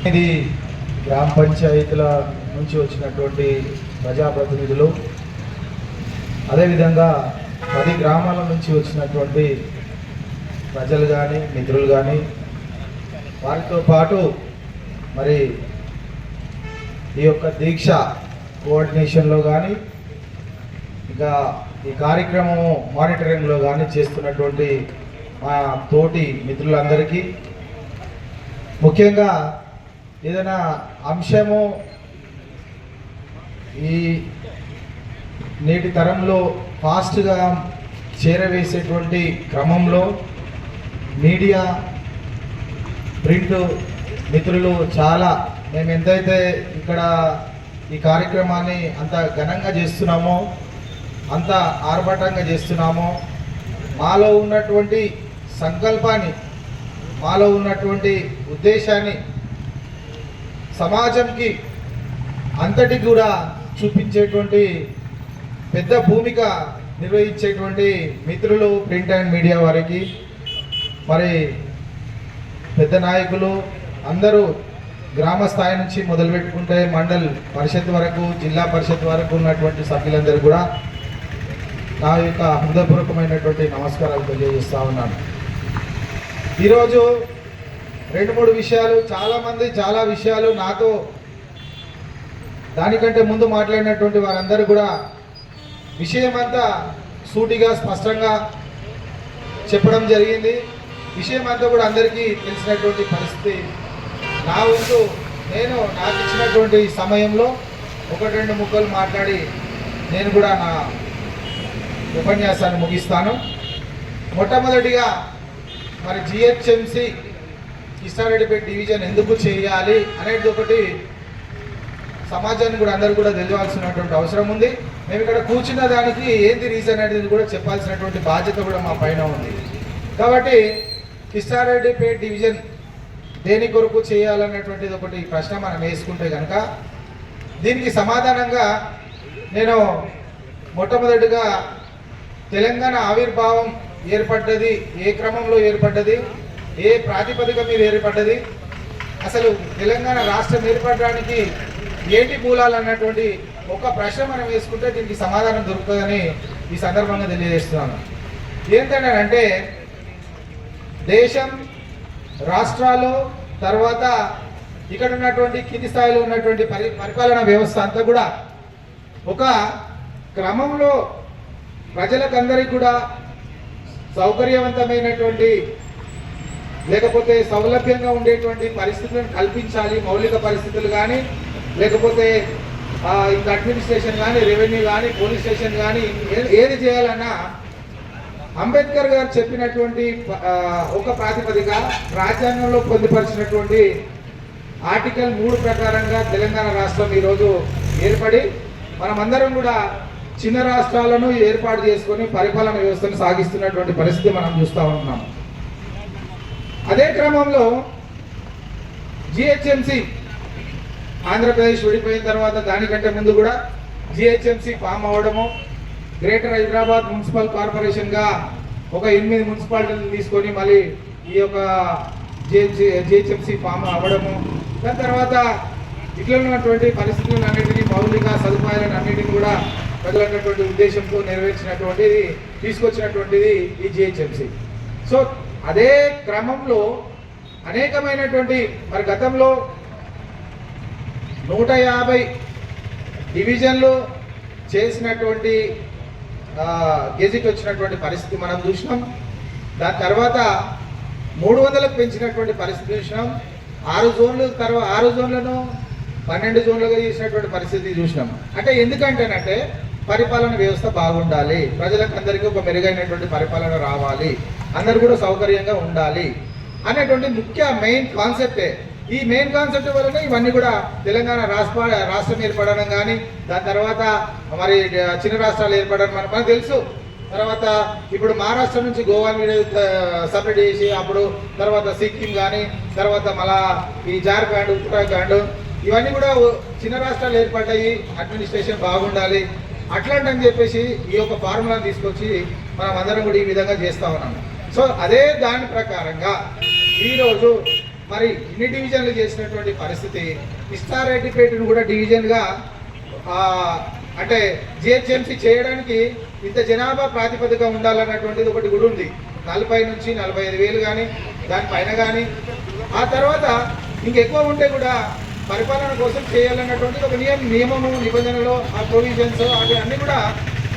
ఇది గ్రామ పంచాయతీల నుంచి వచ్చినటువంటి ప్రజాప్రతినిధులు, అదేవిధంగా 10 గ్రామాల నుంచి వచ్చినటువంటి ప్రజలు కానీ మిత్రులు కానీ, వారితో పాటు మరి ఈ యొక్క దీక్ష కోఆర్డినేషన్లో కానీ ఇంకా ఈ కార్యక్రమం మానిటరింగ్లో కానీ చేస్తున్నటువంటి మా తోటి మిత్రులందరికీ, ముఖ్యంగా ఏదైనా అంశము ఈ నేటి తరంలో ఫాస్ట్గా చేరవేసేటువంటి క్రమంలో మీడియా, ప్రింట్ మిత్రులు చాలా, మేము ఎంతైతే ఇక్కడ ఈ కార్యక్రమాన్ని అంత ఘనంగా చేస్తున్నామో, అంత ఆర్భాటంగా చేస్తున్నామో, మాలో ఉన్నటువంటి సంకల్పాన్ని, మాలో ఉన్నటువంటి ఉద్దేశాన్ని సమాజంకి అంతటి కూడా చూపించేటువంటి పెద్ద భూమిక నిర్వహించేటువంటి మిత్రులు ప్రింట్ అండ్ మీడియా వారికి, మరి పెద్ద నాయకులు అందరూ గ్రామ స్థాయి నుంచి మొదలుపెట్టుకుంటే మండల్ పరిషత్ వరకు, జిల్లా పరిషత్ వరకు ఉన్నటువంటి సభ్యులందరూ కూడా నా యొక్క హృదయపూర్వకమైనటువంటి నమస్కారాలు తెలియజేస్తా ఉన్నాను. ఈరోజు 2-3 విషయాలు, చాలామంది చాలా విషయాలు నాతో దానికంటే ముందు మాట్లాడినటువంటి వారందరూ కూడా విషయమంతా సూటిగా స్పష్టంగా చెప్పడం జరిగింది. విషయమంతా కూడా అందరికీ తెలిసినటువంటి పరిస్థితి. నా వంతు నేను నాకు ఇచ్చినటువంటి సమయంలో 1-2 ముక్కలు మాట్లాడి నేను కూడా నా ఉపన్యాసాన్ని ముగిస్తాను. మొట్టమొదటిగా మరి జిహెచ్ఎంసి కిష్టారెడ్డిపేట డివిజన్ ఎందుకు చేయాలి అనేది ఒకటి సమాజాన్ని కూడా అందరూ కూడా తెలియాల్సినటువంటి అవసరం ఉంది. మేము ఇక్కడ కూర్చున్న దానికి ఏంటి రీజన్ అనేది కూడా చెప్పాల్సినటువంటి బాధ్యత కూడా మా పైన ఉంది. కాబట్టి కిష్టారెడ్డిపేట డివిజన్ దేని కొరకు చేయాలన్నటువంటిది ఒకటి ప్రశ్న మనం వేసుకుంటే కనుక, దీనికి సమాధానంగా నేను మొట్టమొదటిగా తెలంగాణ ఆవిర్భావం ఏర్పడ్డది ఏ క్రమంలో ఏర్పడ్డది, ఏ ప్రాతిపదిక మీద ఏర్పడ్డది, అసలు తెలంగాణ రాష్ట్రం ఏర్పడడానికి ఏంటి మూలాలు అన్నటువంటి ఒక ప్రశ్న మనం వేసుకుంటే దీనికి సమాధానం దొరుకుతుందని ఈ సందర్భంగా తెలియజేస్తున్నాను. ఏంటంటే దేశం, రాష్ట్రాలు, తర్వాత ఇక్కడ ఉన్నటువంటి కింది స్థాయిలో ఉన్నటువంటి పరిపాలనా వ్యవస్థ అంతా కూడా ఒక క్రమంలో ప్రజలకందరికీ కూడా సౌకర్యవంతమైనటువంటి లేకపోతే సౌలభ్యంగా ఉండేటువంటి పరిస్థితులను కల్పించాలి. మౌలిక పరిస్థితులు కానీ, లేకపోతే ఇంకా అడ్మినిస్ట్రేషన్ కానీ, రెవెన్యూ కానీ, పోలీస్ స్టేషన్ కానీ ఏది చేయాలన్నా అంబేద్కర్ గారు చెప్పినటువంటి ఒక ప్రాతిపదిక రాజ్యాంగంలో పొందుపరిచినటువంటి ఆర్టికల్ 3 ప్రకారంగా తెలంగాణ రాష్ట్రం ఈరోజు ఏర్పడి మనమందరం కూడా చిన్న రాష్ట్రాలను ఏర్పాటు చేసుకొని పరిపాలన వ్యవస్థను సాగిస్తున్నటువంటి పరిస్థితి మనం చూస్తూ ఉంటున్నాం. అదే క్రమంలో జిహెచ్ఎంసి ఆంధ్రప్రదేశ్ విడిపోయిన తర్వాత దానికంటే ముందు కూడా జిహెచ్ఎంసి ఫామ్ అవ్వడము, గ్రేటర్ హైదరాబాద్ మున్సిపల్ కార్పొరేషన్గా ఒక 8 మున్సిపాలిటీలను తీసుకొని మళ్ళీ ఈ యొక్క జిహెచ్ఎంసి ఫామ్ అవ్వడము, దాని తర్వాత ఇట్లా ఉన్నటువంటి పరిస్థితులను అన్నింటినీ, మౌలిక సదుపాయాలను అన్నింటినీ కూడా ప్రజలన్నటువంటి ఉద్దేశంతో నెరవేర్చినటువంటిది, తీసుకొచ్చినటువంటిది ఈ జిహెచ్ఎంసి. సో అదే క్రమంలో అనేకమైనటువంటి మరి గతంలో 150 డివిజన్లు చేసినటువంటి గెజిట్ వచ్చినటువంటి పరిస్థితి మనం చూసినాం. దాని తర్వాత 300లకు పెంచినటువంటి పరిస్థితి చూసినాం. 6 జోన్లను 12 జోన్లుగా చేసినటువంటి పరిస్థితి చూసినాం. అంటే ఎందుకంటేనంటే పరిపాలన వ్యవస్థ బాగుండాలి, ప్రజలకు అందరికీ ఒక మెరుగైనటువంటి పరిపాలన రావాలి, అందరూ కూడా సౌకర్యంగా ఉండాలి అనేటువంటి మెయిన్ కాన్సెప్టే. ఈ మెయిన్ కాన్సెప్ట్ వలన ఇవన్నీ కూడా తెలంగాణ రాష్ట్రం ఏర్పడడం కానీ, దాని తర్వాత మరి చిన్న రాష్ట్రాలు ఏర్పడడం మనకు తెలుసు. తర్వాత ఇప్పుడు మహారాష్ట్ర నుంచి గోవా మీద సపరేట్ చేసి, అప్పుడు తర్వాత సిక్కిం కానీ, తర్వాత మళ్ళా ఈ జార్ఖండ్, ఉత్తరాఖండ్ ఇవన్నీ కూడా చిన్న రాష్ట్రాలు ఏర్పడ్డాయి, అడ్మినిస్ట్రేషన్ బాగుండాలి అట్లాంటని చెప్పేసి ఈ యొక్క ఫార్ములా తీసుకొచ్చి మనం అందరం కూడా ఈ విధంగా చేస్తూ ఉన్నాము. సో అదే దాని ప్రకారంగా ఈరోజు మరి ఇన్ని డివిజన్లు చేసినటువంటి పరిస్థితి కిష్టారెడ్డిపేటను కూడా డివిజన్గా అంటే జిహెచ్ఎంసీ చేయడానికి ఇంత జనాభా ప్రాతిపదిక ఉండాలన్నటువంటిది ఒకటి కూడా ఉంది. 40 నుంచి 45,000 కానీ దానిపైన కానీ ఆ తర్వాత ఇంకెక్కువ ఉంటే కూడా పరిపాలన కోసం చేయాలన్నటువంటిది ఒక నియమము నిబంధనలు ఆ ప్రొవిజన్స్ అవి అన్నీ కూడా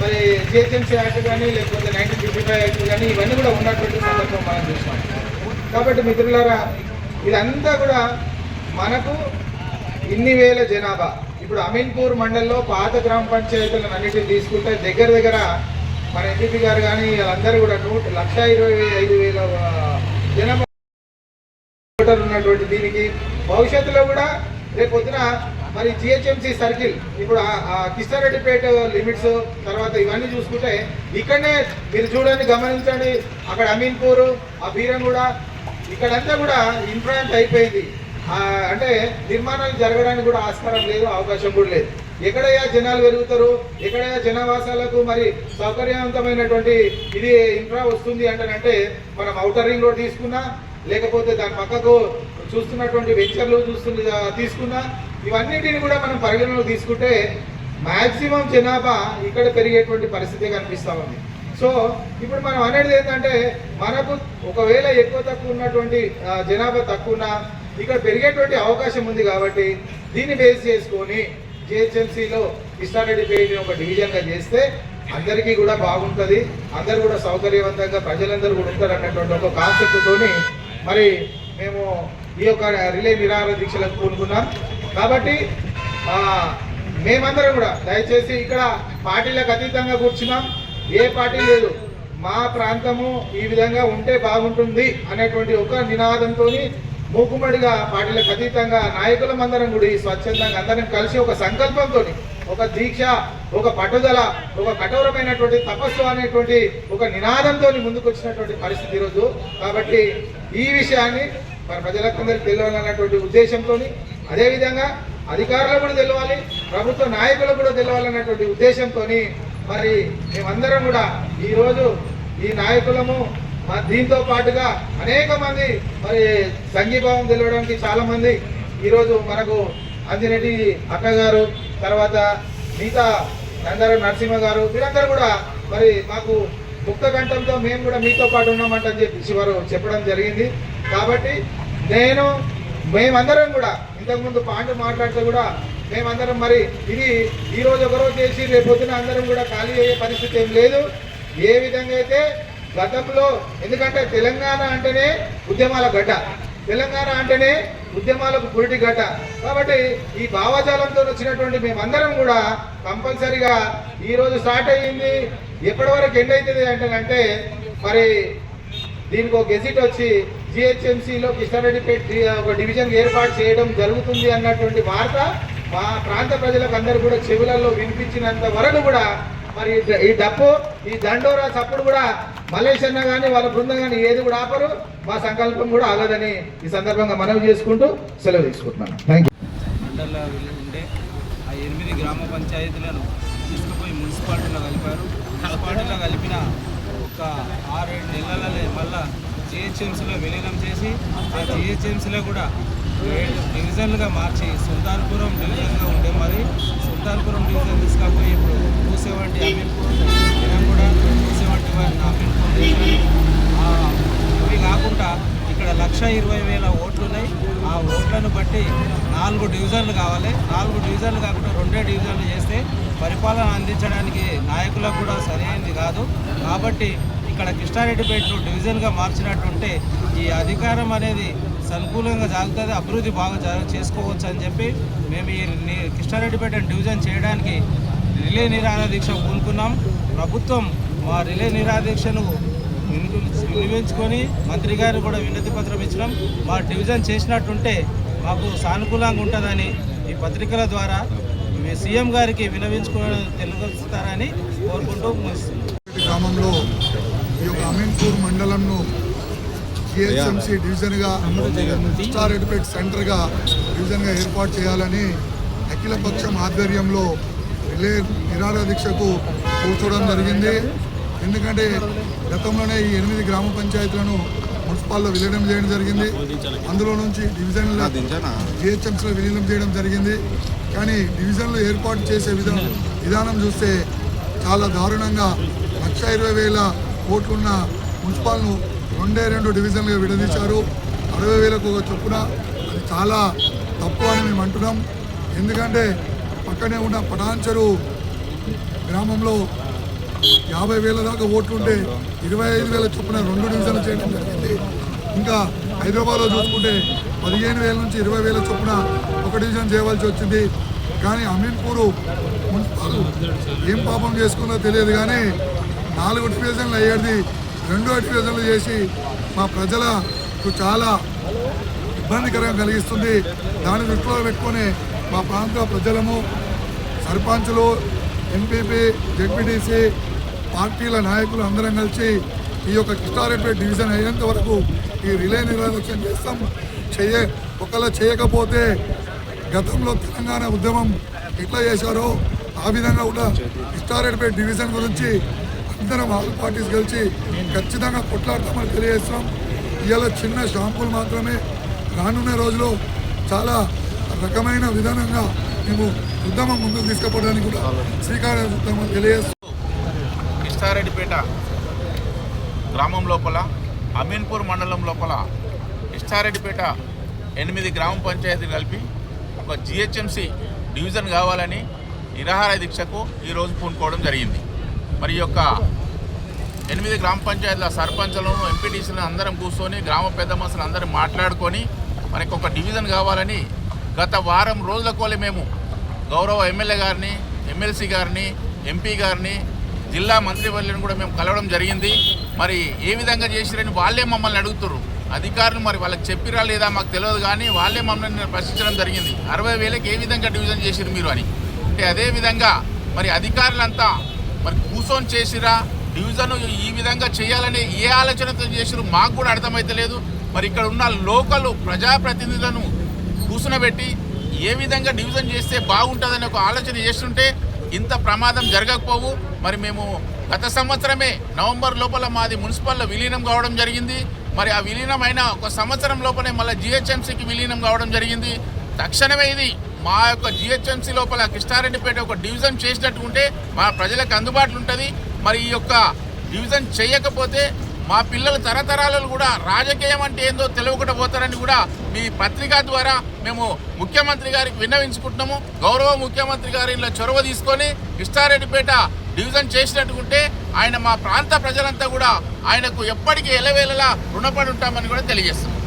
మరి జిహెచ్ఎంసీ యాక్ట్ కానీ లేకపోతే 1955 యాక్ట్ కానీ ఇవన్నీ కూడా ఉన్నటువంటి సందర్భం మనం చూసాం. కాబట్టి మిత్రులారా ఇదంతా కూడా మనకు ఇన్ని వేల జనాభా ఇప్పుడు అమీన్పూర్ మండలంలో పాత గ్రామ పంచాయతీలను అన్నిటిని తీసుకుంటే దగ్గర మన ఎంపీ గారు కానీ వాళ్ళందరూ కూడా 1,25,000 జనాభా ఉన్నటువంటి దీనికి భవిష్యత్తులో కూడా రేపు పొద్దున మరి జిహెచ్ఎంసీ సర్కిల్ ఇప్పుడు కిష్టారెడ్డిపేట లిమిట్స్ తర్వాత ఇవన్నీ చూసుకుంటే ఇక్కడనే మీరు చూడండి గమనించండి అక్కడ అమీన్పూర్ ఆ బీరంగూడ ఇక్కడంతా కూడా ఇన్ఫ్రాంట్ అయిపోయింది. అంటే నిర్మాణాలు జరగడానికి కూడా ఆస్కారం లేదు, అవకాశం కూడా లేదు. ఎక్కడయ్యా జనాలు పెరుగుతారు, ఎక్కడయ్యా జనావాసాలకు మరి సౌకర్యవంతమైనటువంటి ఇది ఇన్ఫ్రా వస్తుంది అంటే మనం ఔటర్ రింగ్ రోడ్ తీసుకున్నా లేకపోతే దాని పక్కకు చూస్తున్నటువంటి వెంచర్లు తీసుకున్నా ఇవన్నిటిని కూడా మనం పరిగణలో తీసుకుంటే మ్యాక్సిమం జనాభా ఇక్కడ పెరిగేటువంటి పరిస్థితి కనిపిస్తూ ఉంది. సో ఇప్పుడు మనం అనేది ఏంటంటే మనకు ఒకవేళ ఎక్కువ తక్కువ ఉన్నటువంటి జనాభా తక్కువ ఇక్కడ పెరిగేటువంటి అవకాశం ఉంది. కాబట్టి దీన్ని బేస్ చేసుకొని జిహెచ్ఎంసీలో కిష్టారెడ్డిపేటని ఒక డివిజన్గా చేస్తే అందరికీ కూడా బాగుంటుంది, అందరూ కూడా సౌకర్యవంతంగా ప్రజలందరూ కూడా ఉంటారు అన్నటువంటి ఒక కాన్సెప్ట్తోని మరి మేము ఈ యొక్క రిలే నిరాహార దీక్షలకు పూనుకున్నాం. కాబట్టి మేమందరం కూడా దయచేసి ఇక్కడ పార్టీలకు అతీతంగా కూర్చున్నాం, ఏ పార్టీ లేదు, మా ప్రాంతము ఈ విధంగా ఉంటే బాగుంటుంది అనేటువంటి ఒక నినాదంతో మూకుమ్మడిగా పార్టీలకు అతీతంగా నాయకులం అందరం కూడా ఈ స్వచ్ఛందంగా అందరం కలిసి ఒక సంకల్పంతో ఒక దీక్ష ఒక పట్టుదల ఒక కఠోరమైనటువంటి తపస్సు అనేటువంటి ఒక నినాదంతో ముందుకు వచ్చినటువంటి పరిస్థితి ఈరోజు. కాబట్టి ఈ విషయాన్ని మన ప్రజలందరికీ తెలియాలన్నటువంటి ఉద్దేశంతో అదేవిధంగా అధికారులకు కూడా తెలవాలి, ప్రభుత్వ నాయకులకు కూడా తెలవాలన్నటువంటి ఉద్దేశంతో మరి మేమందరం కూడా ఈరోజు ఈ నాయకులము దీంతో పాటుగా అనేక మంది మరి సంఘీభావం తెలవడానికి చాలా మంది ఈరోజు మనకు అంజిరెడ్డి అక్క గారు తర్వాత మిగతా నందరం నరసింహ గారు వీరందరూ కూడా మరి మాకు ముక్త కంఠంతో మేము కూడా మీతో పాటు ఉన్నామంటని చెప్పి వారు చెప్పడం జరిగింది. కాబట్టి మేమందరం కూడా ఇంతకుముందు పాండు మాట్లాడితే కూడా మేమందరం మరి ఇది ఈరోజు ఒకరోజు చేసి రేపొద్దున అందరం కూడా ఖాళీ అయ్యే పరిస్థితి ఏం లేదు. ఏ విధంగా అయితే గతంలో ఎందుకంటే తెలంగాణ అంటేనే ఉద్యమాల గడ్డ, తెలంగాణ అంటేనే ఉద్యమాలకు పురిటి గడ్డ. కాబట్టి ఈ భావజాలంతో వచ్చినటువంటి మేమందరం కూడా కంపల్సరిగా ఈరోజు స్టార్ట్ అయ్యింది, ఎప్పటి వరకు ఎండ్ అవుతుంది అంటే మరి దీనికి ఒక గెజిట్ వచ్చి జిహెచ్ఎంసీలో కిష్టారెడ్డిపేట ఒక డివిజన్ ఏర్పాటు చేయడం జరుగుతుంది అన్నటువంటి వార్త మా ప్రాంత ప్రజలకు అందరూ కూడా చెవులలో వినిపించినంత వరకు కూడా మరి ఈ డప్పు ఈ దండోరా చప్పుడు కూడా మల్లేష్ అన్న కానీ వాళ్ళ బృందం కానీ ఏది కూడా ఆపరు, మా సంకల్పం కూడా ఆగదని ఈ సందర్భంగా మనవి చేసుకుంటూ సెలవు తీసుకుంటున్నాను. Thank you. మండలంలో ఉండే ఆ 8 గ్రామ పంచాయతీలను తీసుకుపోయి మున్సిపాలిటీలో కలిపారు. మున్సిపాలిటీలో కలిపిన ఒక 6-7 నెలలలో మళ్ళా జిహెచ్ఎంసీలో విలీనం చేసి ఆ జిహెచ్ఎంసీలో కూడా 7 డివిజన్లుగా మార్చి సుల్తాన్పురం డివిజన్గా ఉండే మరి సుల్తాన్పురం డివిజన్ తీసుకపోయి ఇప్పుడు 270 అమీన్పూర్ కూడా 271 అమీన్పూర్ అవి కాకుండా ఇక్కడ 1,20,000 ఓట్లు ఉన్నాయి. ఆ ఓట్లను బట్టి 4 డివిజన్లు కావాలి. 4 డివిజన్లు కాకుండా 2 డివిజన్లు చేస్తే పరిపాలన అందించడానికి నాయకులకు కూడా సరైనది కాదు. కాబట్టి ఇక్కడ కిష్టారెడ్డిపేటను డివిజన్గా మార్చినట్టుంటే ఈ అధికారం అనేది సంకూలంగా జరుగుతుంది, అభివృద్ధి బాగా చేసుకోవచ్చు అని చెప్పి మేము ఈ కిష్టారెడ్డిపేటను డివిజన్ చేయడానికి రిలే నిరాహార దీక్ష పూనుకున్నాం. ప్రభుత్వం మా రిలే నిరాహార దీక్షను వినియోగించుకొని మంత్రి గారు కూడా వినతి పత్రం ఇచ్చినాం. మా డివిజన్ చేసినట్టుంటే మాకు సానుకూలంగా ఉంటుందని ఈ పత్రికల ద్వారా సీఎం గారికి వినవించుకోవడం తెలుస్తారని కోరుకుంటూ ముగిస్తున్నాం. గ్రామంలో ఈ యొక్క అమీన్పూర్ మండలంను జిహెచ్ఎంసీ డివిజన్గా కిష్టారెడ్డిపేట సెంటర్గా డివిజన్గా ఏర్పాటు చేయాలని అఖిలపక్షం ఆధ్వర్యంలో రిలే నిరాహార దీక్షకు కూర్చోవడం జరిగింది. ఎందుకంటే గతంలోనే ఈ 8 గ్రామ పంచాయతీలను మున్సిపాల్లో విలీనం చేయడం జరిగింది. అందులో నుంచి డివిజన్ల జిహెచ్ఎంసీలో విలీనం చేయడం జరిగింది. కానీ డివిజన్లు ఏర్పాటు చేసే విధానం చూస్తే చాలా దారుణంగా 1,20,000 ఓట్లున్న మున్సిపాల్ను 2 డివిజన్లుగా విడదీశారు. 60,000కు ఒక చొప్పున. అది చాలా తప్పు అని మేము అంటున్నాం. ఎందుకంటే పక్కనే ఉన్న పటాన్చెరు గ్రామంలో 50,000 దాకా ఓట్లుంటే 25,000 చొప్పున 2 డివిజన్లు చేయడం జరిగింది. ఇంకా హైదరాబాద్లో చూసుకుంటే 15,000 నుంచి 20,000 చొప్పున ఒక డివిజన్ చేయవలసి వచ్చింది. కానీ అమీన్పూర్ మున్సిపల్ ఏం పాపం చేసుకుందో తెలియదు కానీ 4 డివిజన్లు అయ్యేది 2 డివిజన్లు చేసి మా ప్రజలకు చాలా ఇబ్బందికరంగా కలిగిస్తుంది. దాని దృష్టిలో పెట్టుకొని మా ప్రాంత ప్రజలము, సర్పంచులు, ఎంపీపీ, జెడ్పీటీసీ పార్టీల నాయకులు అందరం కలిసి ఈ యొక్క కిస్టారెడ్డిపేట డివిజన్ అయ్యేంత వరకు ఈ రిలే నిరాదక్షణ చేస్తాం. ఒకవేళ చేయకపోతే గతంలో తెలంగాణ ఉద్యమం ఎట్లా చేశారో ఆ విధంగా కూడా కిస్టారెడ్డిపేట డివిజన్ గురించి అందరం ఆల్ పార్టీస్ కలిసి ఖచ్చితంగా కొట్లాడతామని తెలియజేస్తున్నాం. ఇవాళ చిన్న షాంపులు మాత్రమే. రానున్న రోజుల్లో చాలా రకమైన విధానంగా మేము ఉద్యమం ముందుకు తీసుకుపోవడానికి కూడా శ్రీకారం చుట్టామని తెలియజేస్తున్నాం. కిస్టారెడ్డిపేట గ్రామం లోపల అమీన్పూర్ మండలం లోపల కిస్టారెడ్డిపేట 8 గ్రామ పంచాయతీలు కలిపి ఒక జిహెచ్ఎంసీ డివిజన్ కావాలని నిరాహార దీక్షకు ఈరోజు పూనుకోవడం జరిగింది. మరి ఈ యొక్క 8 గ్రామ పంచాయతీల సర్పంచులను, ఎంపీటీసీలను అందరం కూర్చొని గ్రామ పెద్ద మనుషులు అందరం మాట్లాడుకొని మనకు ఒక డివిజన్ కావాలని గత వారం రోజుల కోలే మేము గౌరవ ఎమ్మెల్యే గారిని, ఎమ్మెల్సీ గారిని, ఎంపీ గారిని, జిల్లా మంత్రివర్యులను కూడా మేము కలవడం జరిగింది. మరి ఏ విధంగా చేసిరని వాళ్ళే మమ్మల్ని అడుగుతున్నారు. అధికారులు మరి వాళ్ళకి చెప్పిరా లేదా మాకు తెలియదు కానీ వాళ్ళే మమ్మల్ని ప్రశ్నించడం జరిగింది. 60,000కి ఏ విధంగా డివిజన్ చేసిరు మీరు అని. అంటే అదేవిధంగా మరి అధికారులంతా మరి కూర్చొని చేసిరా, డివిజన్ ఈ విధంగా చేయాలని ఏ ఆలోచనతో చేసిరు మాకు కూడా అర్థమైతలేదు. మరి ఇక్కడ ఉన్న లోకల్ ప్రజాప్రతినిధులను కూర్చునబెట్టి ఏ విధంగా డివిజన్ చేస్తే బాగుంటుందని ఒక ఆలోచన చేస్తుంటే ఇంత ప్రమాదం జరగకపోవు. మరి మేము గత సంవత్సరమే నవంబర్ లోపల మాది మున్సిపల్లో విలీనం కావడం జరిగింది. మరి ఆ విలీనమైన ఒక సంవత్సరం లోపలే మళ్ళీ జిహెచ్ఎంసీకి విలీనం కావడం జరిగింది. తక్షణమే ఇది మా యొక్క జిహెచ్ఎంసీ లోపల కిస్టారెడ్డిపేట ఒక డివిజన్ చేసినట్టు ఉంటే మా ప్రజలకు అందుబాటులో ఉంటుంది. మరి ఈ యొక్క డివిజన్ చేయకపోతే మా పిల్లల తరతరాలు కూడా రాజకీయం అంటే ఏందో తెలియకుండా పోతారని కూడా మీ పత్రిక ద్వారా మేము ముఖ్యమంత్రి గారికి విన్నవించుకుంటున్నాము. గౌరవ ముఖ్యమంత్రి గారు ఇలా చొరవ తీసుకొని కిస్టారెడ్డిపేట డివిజన్ చేసినట్టుకుంటే ఆయన మా ప్రాంత ప్రజలంతా కూడా ఆయనకు ఎప్పటికీ ఎలవేళలా రుణపడి ఉంటామని కూడా తెలియజేస్తున్నాం.